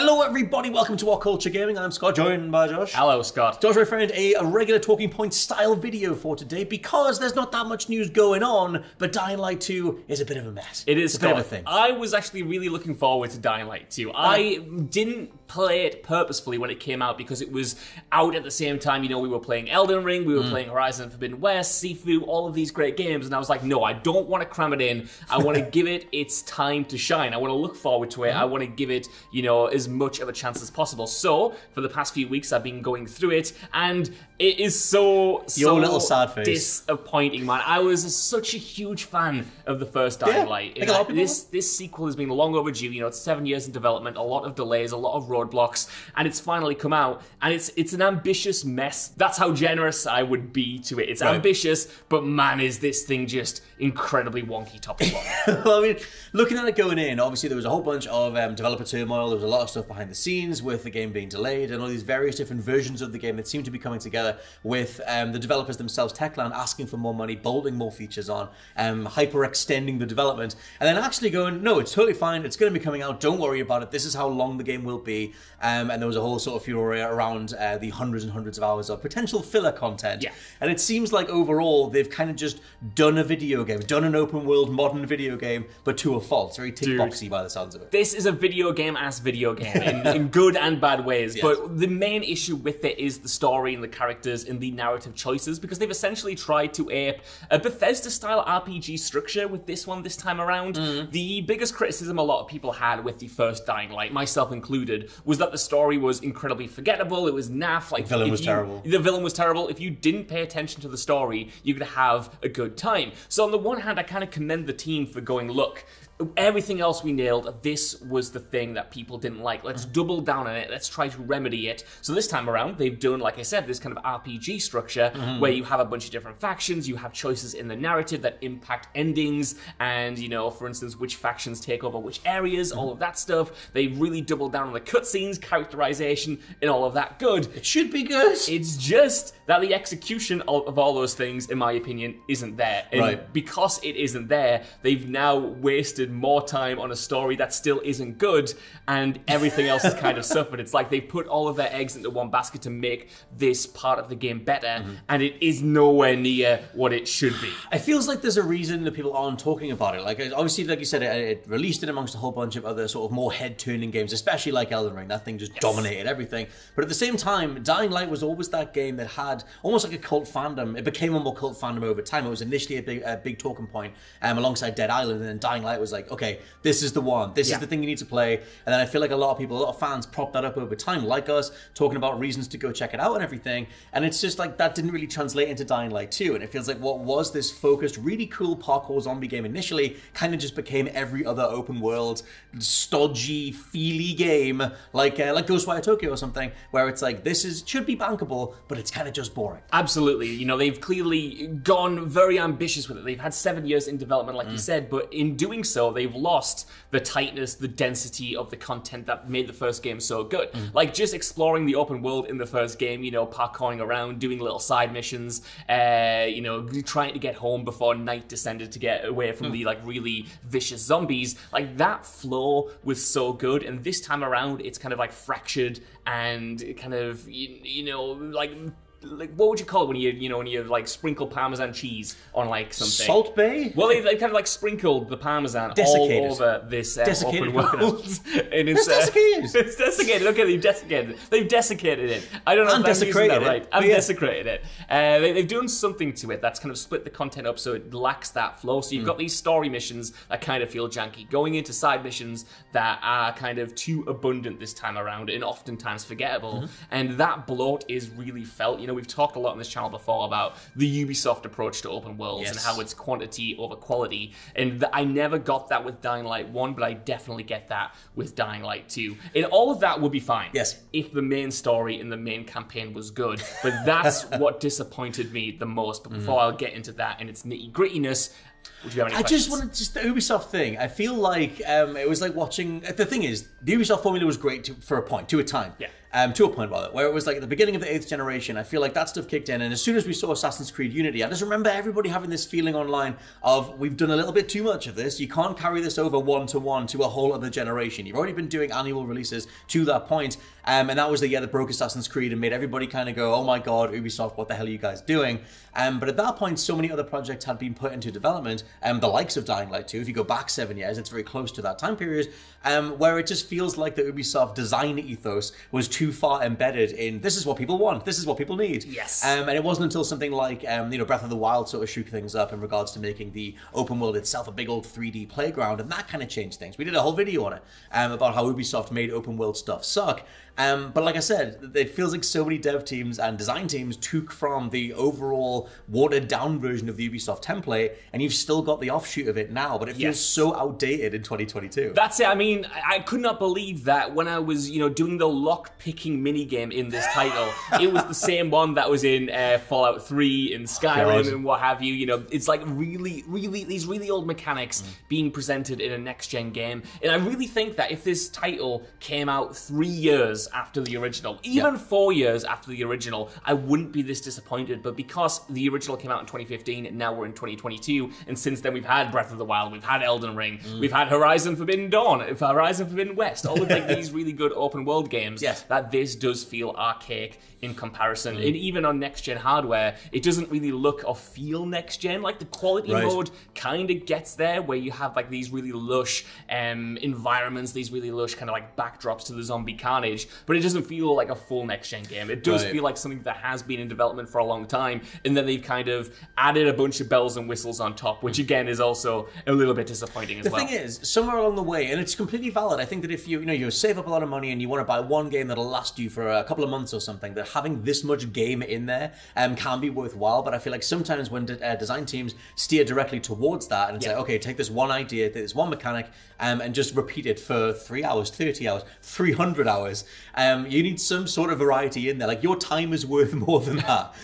Hello everybody, welcome to WhatCulture Gaming. I'm Scott, joined by Josh. Hello Scott. Josh, I found a regular talking point style video for today because there's not that much news going on, but Dying Light 2 is a bit of a mess. It is a bit of a thing. I was actually really looking forward to Dying Light 2. I didn't play it purposefully when it came out because it was out at the same time. You know, we were playing Elden Ring, we were playing Horizon Forbidden West, Sifu, all of these great games, and I was like, no, I don't want to cram it in. I want to give it its time to shine. I want to look forward to it. I want to give it, you know, as much of a chance as possible. So, for the past few weeks, I've been going through it, and it is so little sad face. Disappointing, man. I was such a huge fan of the first Dying Light. This sequel has been long overdue. You know, it's 7 years in development, a lot of delays, a lot of roadblocks, and it's finally come out. And it's an ambitious mess. That's how generous I would be to it. It's ambitious, but man, is this thing just incredibly wonky top to bottom. Well, I mean, looking at it going in, obviously there was a whole bunch of developer turmoil. There was a lot of stuff behind the scenes with the game being delayed and all these various different versions of the game that seem to be coming together with the developers themselves, Techland, asking for more money, bolting more features on, hyper-extending the development, and then actually going, no, it's totally fine, it's going to be coming out, don't worry about it, this is how long the game will be, and there was a whole sort of furore around the hundreds and hundreds of hours of potential filler content. Yeah. And it seems like overall they've kind of just done a video game, done an open world modern video game, but to a fault. It's very tick-boxy by the sounds of it. This is a video game-ass video game in good and bad ways, yes. But the main issue with it is the story and the characters and the narrative choices, because they've essentially tried to ape a Bethesda-style RPG structure with this one this time around. The biggest criticism a lot of people had with the first Dying Light, myself included, was that the story was incredibly forgettable, it was naff. Like, the villain was terrible. The villain was terrible. If you didn't pay attention to the story, you could have a good time. So on the one hand, I kind of commend the team for going, look, everything else we nailed, this was the thing that people didn't like. Let's double down on it. Let's try to remedy it. So this time around, they've done, like I said, this kind of RPG structure where you have a bunch of different factions, you have choices in the narrative that impact endings, and, you know, for instance, which factions take over which areas, all of that stuff. They really doubled down on the cutscenes, characterization, and all of that good. It should be good. It's just that the execution of all those things, in my opinion, isn't there. And because it isn't there, they've now wasted more time on a story that still isn't good, and everything else has kind of suffered. It's like they put all of their eggs into one basket to make this part of the game better, and it is nowhere near what it should be. It feels like there's a reason that people aren't talking about it. Like, obviously, like you said, it released it amongst a whole bunch of other sort of more head-turning games, especially like Elden Ring. That thing just dominated everything. But at the same time, Dying Light was always that game that had almost like a cult fandom. It became a more cult fandom over time. It was initially a big talking point alongside Dead Island, and then Dying Light was like, okay, this is the one. This is the thing you need to play. And then I feel like a lot of people, a lot of fans propped that up over time, like us, talking about reasons to go check it out and everything. And it's just like that didn't really translate into Dying Light 2. And it feels like what was this focused, really cool parkour zombie game initially kind of just became every other open world, stodgy, feely game, like Ghostwire Tokyo or something, where it's like, should be bankable, but it's kind of just boring. Absolutely. You know, they've clearly gone very ambitious with it. They've had 7 years in development, like you said, but in doing so, they've lost the tightness, the density of the content that made the first game so good. Like, just exploring the open world in the first game, you know, parkouring around, doing little side missions, you know, trying to get home before night descended to get away from the, like, really vicious zombies. Like, that flow was so good, and this time around, it's kind of, like, fractured and kind of, you know, like what would you call it when you like sprinkle Parmesan cheese on like something? Salt Bay? Well, they kind of like sprinkled the Parmesan all over this open world. And it's desiccated. It's desiccated. Okay, they've desiccated it. I don't know if I'm using that right. I've desecrated it. They've done something to it that's kind of split the content up so it lacks that flow. So you've got these story missions that kind of feel janky, going into side missions that are kind of too abundant this time around and oftentimes forgettable. And that bloat is really felt. You know, we've talked a lot on this channel before about the Ubisoft approach to open worlds and how it's quantity over quality. And I never got that with Dying Light 1, but I definitely get that with Dying Light 2. And all of that would be fine if the main story and the main campaign was good. But that's what disappointed me the most. But before I'll get into that and its nitty-grittiness, would you have any questions? Just wanted the Ubisoft thing. I feel like it was like watching. The thing is, the Ubisoft formula was great for a point, to a time. Yeah. to a point rather, where it was like at the beginning of the 8th generation. I feel like that stuff kicked in, and as soon as we saw Assassin's Creed Unity, I just remember everybody having this feeling online of, we've done a little bit too much of this. You can't carry this over one-to-one to a whole other generation. You've already been doing annual releases to that point, and that was the year that broke Assassin's Creed and made everybody kind of go, oh my god, Ubisoft, what the hell are you guys doing? But at that point, so many other projects had been put into development, the likes of Dying Light 2. If you go back 7 years, it's very close to that time period, where it just feels like the Ubisoft design ethos was too far embedded in, this is what people want, this is what people need. Yes. And it wasn't until something like Breath of the Wild sort of shook things up in regards to making the open world itself a big old 3D playground, and that kind of changed things. We did a whole video on it about how Ubisoft made open world stuff suck. But like I said, it feels like so many dev teams and design teams took from the overall watered down version of the Ubisoft template, and you've still got the offshoot of it now, but it feels so outdated in 2022. That's it. I mean, I could not believe that when I was, doing the lock-picking minigame in this title, it was the same one that was in Fallout 3, in Skyrim, and what have you. It's like really, really, these really old mechanics being presented in a next-gen game. And I really think that if this title came out 3 years after the original, even 4 years after the original, I wouldn't be this disappointed. But because the original came out in 2015, and now we're in 2022, and since then we've had Breath of the Wild, we've had Elden Ring, we've had Horizon Forbidden Dawn, Horizon Forbidden West, all of like these really good open world games, that this does feel archaic in comparison. And even on next-gen hardware, it doesn't really look or feel next-gen. Like the quality mode kind of gets there, where you have like these really lush environments, these really lush kind of like backdrops to the zombie carnage, but it doesn't feel like a full next-gen game. It does feel like something that has been in development for a long time, and then they've kind of added a bunch of bells and whistles on top, which again is also a little bit disappointing as well. The thing is, somewhere along the way, and it's completely valid, I think that if you save up a lot of money and you want to buy one game that'll last you for a couple of months or something, that having this much game in there can be worthwhile. But I feel like sometimes when design teams steer directly towards that and say, okay, take this one idea, take this one mechanic, and just repeat it for 3 hours, 30 hours, 300 hours, you need some sort of variety in there. Like, your time is worth more than that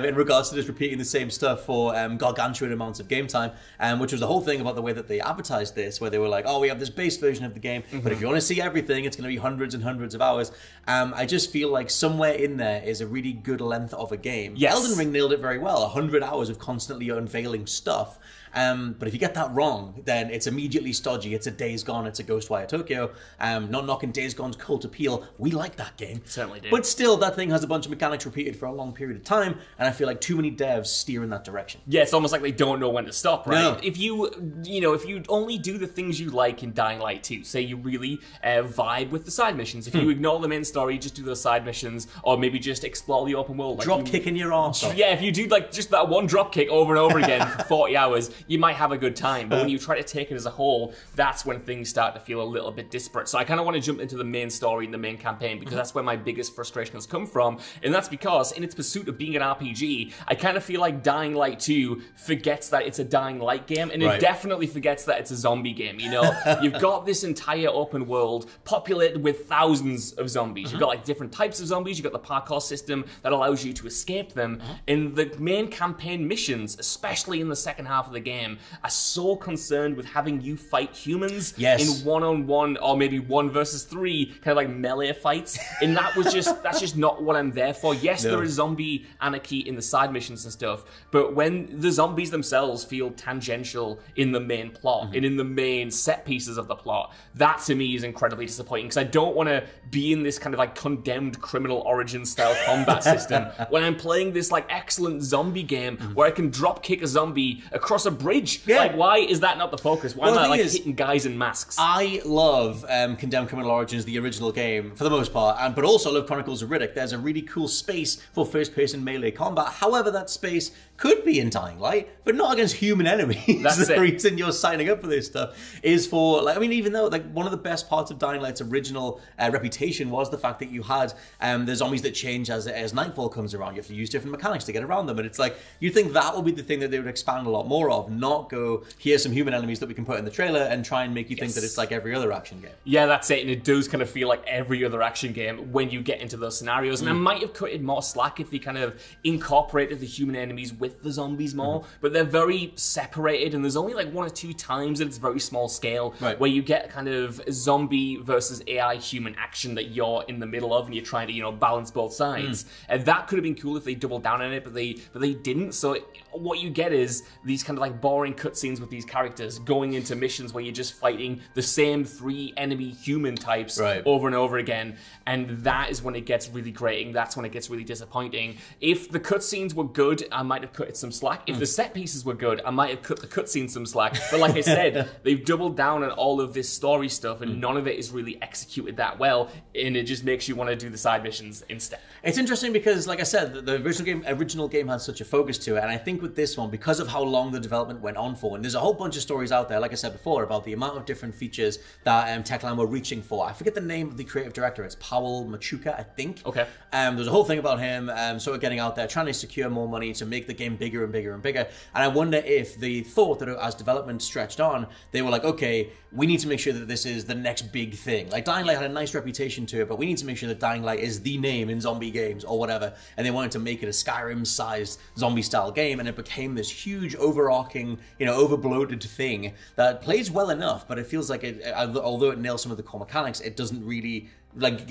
in regards to just repeating the same stuff for gargantuan amounts of game time, which was the whole thing about the way that they advertised this, where they were like, oh, we have this base version of the game, but if you want to see everything, it's going to be hundreds and hundreds of hours. I just feel like somewhere in there is a really good length of a game. Elden Ring nailed it very well, 100 hours of constantly unveiling stuff. But if you get that wrong, then it's immediately stodgy. It's a Days Gone, it's a Ghostwire Tokyo. Not knocking Days Gone's cult appeal. We like that game. Certainly do. But still, that thing has a bunch of mechanics repeated for a long period of time, and I feel like too many devs steer in that direction. Yeah, it's almost like they don't know when to stop, right? No. If you only do the things you like in Dying Light 2, say you really vibe with the side missions, if you ignore the main story, just do the side missions, or maybe just explore the open world. Drop kicking your arse off. Yeah, if you do like just that one drop kick over and over again for 40 hours, you might have a good time. But when you try to take it as a whole, that's when things start to feel a little bit disparate. So I kind of want to jump into the main story and the main campaign, because that's where my biggest frustration has come from. And that's because in its pursuit of being an RPG, I kind of feel like Dying Light 2 forgets that it's a Dying Light game, and it definitely forgets that it's a zombie game. You've got this entire open world populated with thousands of zombies. You've got like different types of zombies. You've got the parkour system that allows you to escape them. And the main campaign missions, especially in the second half of the game, are so concerned with having you fight humans in one-on-one or maybe 1 versus 3 kind of like melee fights, and that's just not what I'm there for. Yes, there is zombie anarchy in the side missions and stuff, but when the zombies themselves feel tangential in the main plot and in the main set pieces of the plot, that to me is incredibly disappointing, because I don't want to be in this kind of like condemned criminal origin style combat system when I'm playing this like excellent zombie game where I can drop kick a zombie across a bridge. Like, why is that not the focus? Why am I like hitting guys in masks? I love Condemned Criminal Origins, the original game, for the most part, but also love Chronicles of Riddick. There's a really cool space for first-person melee combat. However, that space could be in Dying Light, but not against human enemies. That's the reason you're signing up for this stuff is for, like, I mean, even though like one of the best parts of Dying Light's original reputation was the fact that you had the zombies that change as nightfall comes around. You have to use different mechanics to get around them, and it's like, you'd think that would be the thing that they would expand a lot more of, not go, here's some human enemies that we can put in the trailer and try and make you think that it's like every other action game. Yeah, that's it, and it does kind of feel like every other action game when you get into those scenarios, and I might have cut it more slack if they kind of incorporated the human enemies with with the zombies more, but they're very separated, and there's only like 1 or 2 times at its very small scale where you get kind of zombie versus AI human action that you're in the middle of, and you're trying to balance both sides. And that could have been cool if they doubled down on it, but they didn't. So what you get is these kind of like boring cutscenes with these characters going into missions where you're just fighting the same 3 enemy human types over and over again, and that is when it gets really grating. That's when it gets really disappointing. If the cutscenes were good, I might have cut it some slack. If the set pieces were good, I might have cut the cutscenes some slack. But like I said, they've doubled down on all of this story stuff, and none of it is really executed that well, and it just makes you want to do the side missions instead. It's interesting because, like I said, the original game had such a focus to it, and I think with this one, because of how long the development went on for, and there's a whole bunch of stories out there, like I said before, about the amount of different features that Techland were reaching for. I forget the name of the creative director. It's Powell Machuca, I think. Okay. There's a whole thing about him sort of getting out there, trying to secure more money to make the game bigger and bigger and bigger. And I wonder if they thought that as development stretched on, they were like, okay, we need to make sure that this is the next big thing. Like, Dying Light had a nice reputation to it, but we need to make sure that Dying Light is the name in zombie games or whatever. And they wanted to make it a Skyrim-sized zombie-style game, and it became this huge, overarching, overbloated thing that plays well enough, but it feels like although it nails some of the core mechanics, it doesn't really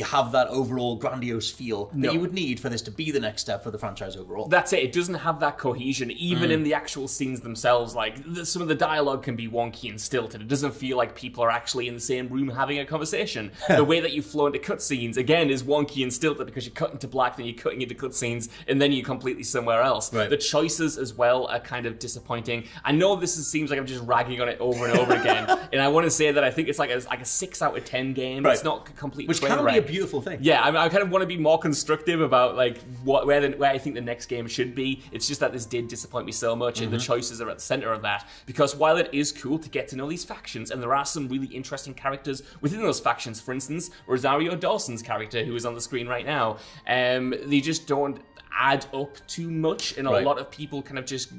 have that overall grandiose feel that you would need for this to be the next step for the franchise overall. That's it. It doesn't have that cohesion, even in the actual scenes themselves. Like, some of the dialogue can be wonky and stilted. It doesn't feel like people are actually in the same room having a conversation. The way that you flow into cutscenes, again, is wonky and stilted because you're cutting to black, then you're cutting into cutscenes, and then you're completely somewhere else. The choices as well are kind of disappointing. I know seems like I'm just ragging on it over and over again, and I want to say that I think it's like a 6 out of 10 game. It's not complete. Which can be a beautiful thing. Yeah, I kind of want to be more constructive about like where I think the next game should be. It's just that this did disappoint me so much, and the choices are at the center of that. Because while it is cool to get to know these factions, and there are some really interesting characters within those factions, for instance, Rosario Dawson's character, who is on the screen right now, they just don't add up too much, and a lot of people kind of just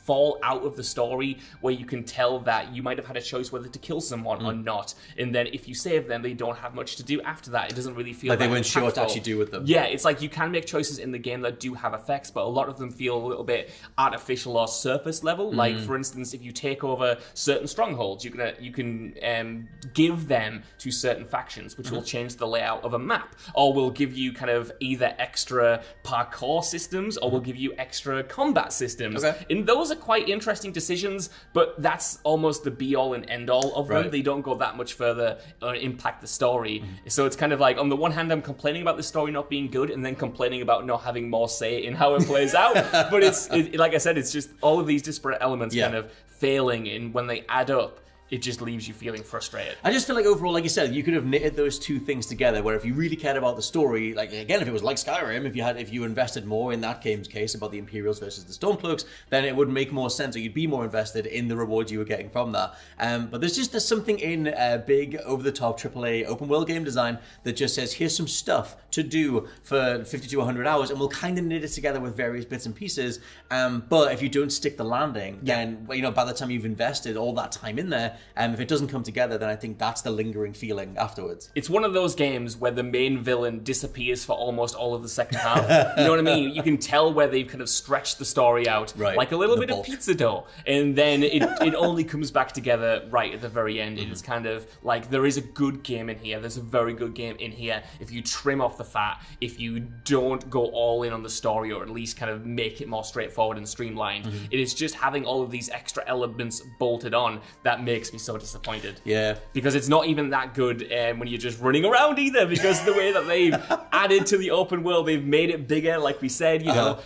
fall out of the story where you can tell that you might have had a choice whether to kill someone or not, and then if you save them, they don't have much to do after that. It doesn't really feel like they weren't impactful. sure what to actually do with them. Yeah, it's like you can make choices in the game that do have effects, but a lot of them feel a little bit artificial or surface level. Like, for instance, if you take over certain strongholds, you can give them to certain factions, which will change the layout of a map, or will give you kind of either extra parkour systems, or will give you extra combat systems. And those are quite interesting decisions, but that's almost the be-all and end-all of them. They don't go that much further or impact the story. So it's kind of like, on the one hand, I'm complaining about the story not being good, and then complaining about not having more say in how it plays out. But like I said, it's just all of these disparate elements kind of failing, and when they add up, it just leaves you feeling frustrated. I just feel like overall, like you said, you could have knitted those two things together, where if you really cared about the story, like, again, if it was like Skyrim, if you invested more in that game's case about the Imperials versus the Stormcloaks, then it would make more sense, or you'd be more invested in the rewards you were getting from that. But there's something in big, over-the-top AAA open-world game design that just says, here's some stuff to do for 50 to 100 hours, and we'll kind of knit it together with various bits and pieces. But if you don't stick the landing, then by the time you've invested all that time in there, if it doesn't come together, then I think that's the lingering feeling afterwards. It's one of those games where the main villain disappears for almost all of the second half. You know what I mean? You can tell where they've kind of stretched the story out, like a little bit of pizza dough, and then it only comes back together right at the very end. It's kind of like, there is a good game in here. There's a very good game in here. If you trim off the fat, if you don't go all in on the story, or at least kind of make it more straightforward and streamlined, it is just having all of these extra elements bolted on that makes me so disappointed. Yeah. Because it's not even that good when you're just running around either, because the way that they've added to the open world, they've made it bigger, like we said,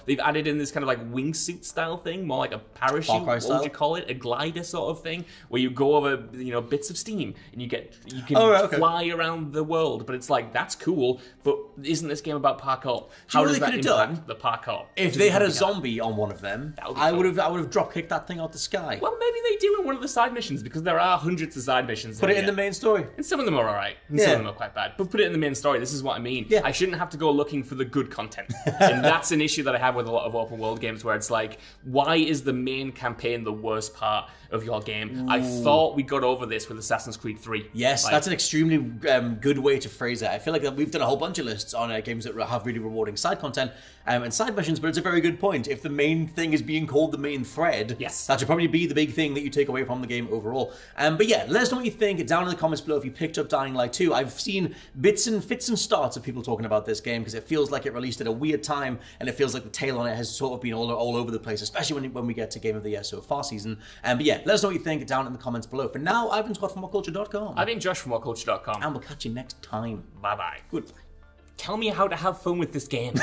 they've added in this kind of like wingsuit style thing, more like a parachute, what would you call it? A glider sort of thing, where you go over, bits of steam, and you can fly around the world. But it's like, that's cool, but isn't this game about parkour? How does that impact the parkour? If they had a zombie on one of them, I would have drop kicked that thing out the sky. Well, maybe they do in one of the side missions, because there are hundreds of side missions. Put it in the main story. And some of them are alright, and some of them are quite bad. But put it in the main story. This is what I mean. I shouldn't have to go looking for the good content. And that's an issue that I have with a lot of open world games, where it's like, why is the main campaign the worst part of your game? I thought we got over this with Assassin's Creed 3. Yes, that's an extremely good way to phrase it. I feel like we've done a whole bunch of lists lists on games that have really rewarding side content and side missions, but it's a very good point. If the main thing is being called the main thread, that should probably be the big thing that you take away from the game overall. But yeah, let us know what you think down in the comments below if you picked up Dying Light 2. I've seen bits and fits and starts of people talking about this game because it feels like it released at a weird time, and it feels like the tail on it has sort of been all over the place, especially when we get to Game of the Year so far season. But yeah, let us know what you think down in the comments below. For now, I've been Scott from WhatCulture.com. I've been Josh from WhatCulture.com. And we'll catch you next time. Bye-bye. Goodbye. Tell me how to have fun with this game.